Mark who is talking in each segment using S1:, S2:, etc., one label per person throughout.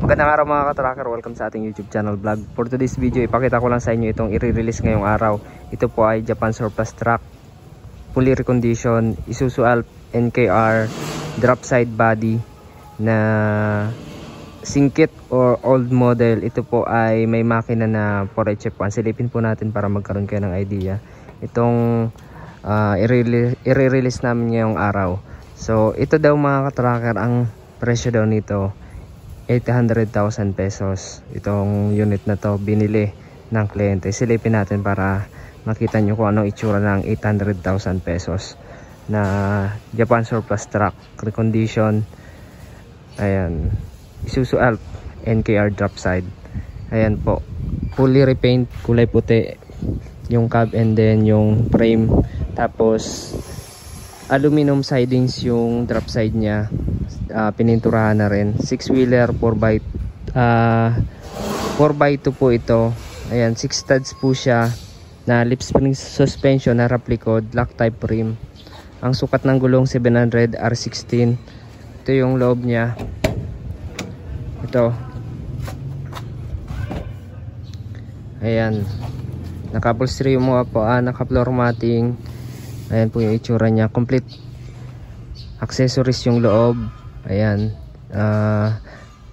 S1: Magandang araw mga ka-tracker, welcome sa ating YouTube channel vlog. For today's video, ipakita ko lang sa inyo itong i-release ngayong araw. Ito po ay Japan Surplus truck, fully reconditioned, Isuzu Alp NKR drop side body na singkit or old model. Ito po ay may makina na 4HF1. Silipin po natin para magkaroon kayo ng idea. Itong i-release namin ngayong araw. So ito daw mga ka-tracker, ang presyo daw nito 800,000 pesos. Itong unit na to binili ng kliyente. Silipin natin para makita nyo kung anong itsura ng 800,000 pesos na Japan Surplus truck, recondition. Ayan, Isuzu Alp NKR drop side. Ayan po, fully repaint, kulay puti yung cab and then yung frame, tapos aluminum sidings yung drop side nya. Pininturahan na rin. 6-wheeler 4x2 po ito. Ayan, 6 studs po siya na lip spring suspension na replicod, lock type rim. Ang sukat ng gulong 700 R16. Ito yung loob nya. Ito. Ayan, naka-upholstery mo po, naka-floor matting. Ayan po yung itsura nya. Complete accessories yung loob. Ayan,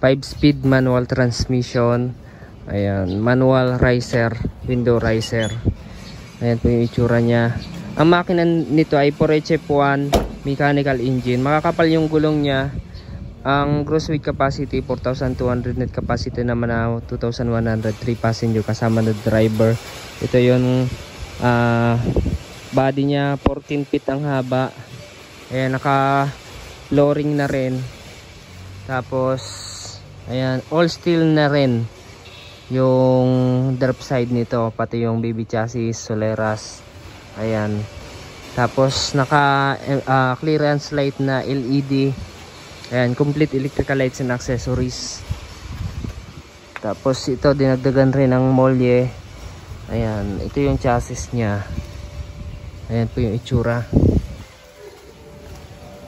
S1: 5-speed manual transmission. Ayan, manual riser, window riser. Ayan po yung itsura nya. Ang makina nito ay 4HF1 mechanical engine. Makakapal yung gulong nya. Ang gross weight capacity 4,200, net capacity naman na 2,103 passenger kasama na driver. Ito yung body nya, 14 feet ang haba. Ayan, naka flooring na rin. Tapos ayan, all steel na rin yung drop side nito, pati yung baby chassis, soleras. Ayan, tapos naka clearance light na LED. Ayan, complete electrical lights and accessories. Tapos ito dinagdagan rin ng molye. Ayan, ito yung chassis nya. Ayan po yung itsura.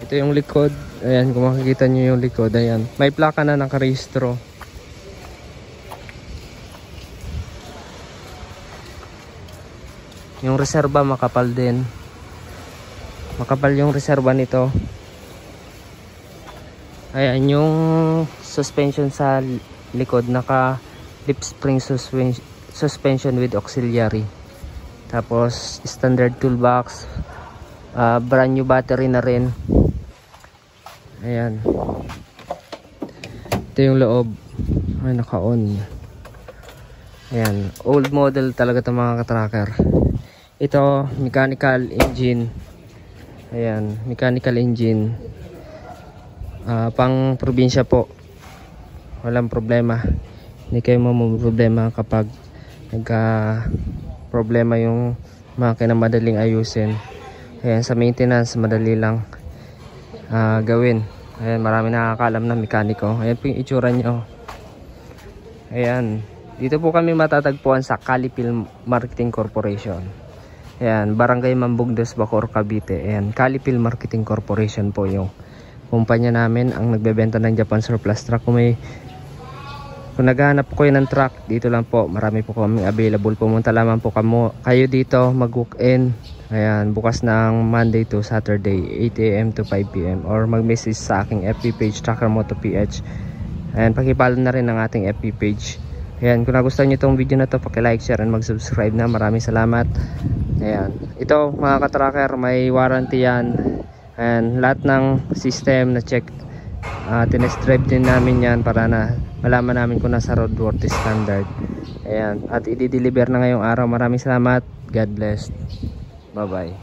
S1: Ito yung likod. Ayan, kung makikita nyo yung likod. Ayan, may plaka na nakarehistro. Yung reserba makapal din. Makapal yung reserba nito. Ayan, yung suspension sa likod, naka lip spring suspension with auxiliary. Tapos standard toolbox, brand new battery na rin. Ayan, ito yung loob. Ay, naka-on. Ayan, old model talaga ito mga ka-tracker. Ito mechanical engine. Ayan, mechanical engine. Pang probinsya po, walang problema. Hindi kayo problema kapag nagka problema yung makina, madaling ayusin. Ayan, sa maintenance madali lang gawin. Ayan, marami nakakaalam na mekaniko. Ayan po yung itsura nyo. Ayan, dito po kami matatagpuan sa Calipil Marketing Corporation. Ayan, Barangay Mambugdos, Bacoor, Cavite. Ayan, Calipil Marketing Corporation po yung kumpanya namin ang nagbebenta ng Japan Surplus truck. Kung naghahanap po kayo ng truck, dito lang po, marami po kami available. Pumunta lamang po kayo dito, mag-walk-in. Ayan, bukas ng Monday to Saturday 8 AM to 5 PM, or mag-message sa aking FB page, Tracker Moto PH. Ayan, pakipalo na rin ang ating FB page. Ayan, kung nagustuhan nyo itong video na to, paki-like, share, and mag-subscribe na. Maraming salamat. Ayan, ito mga ka-tracker, may warranty yan. Ayan, lahat ng system na check, tinest drive din namin yan para na malaman namin kung nasa roadworthy standard. Ayan, at i-deliver na ngayong araw. Maraming salamat. God bless. Bye bye.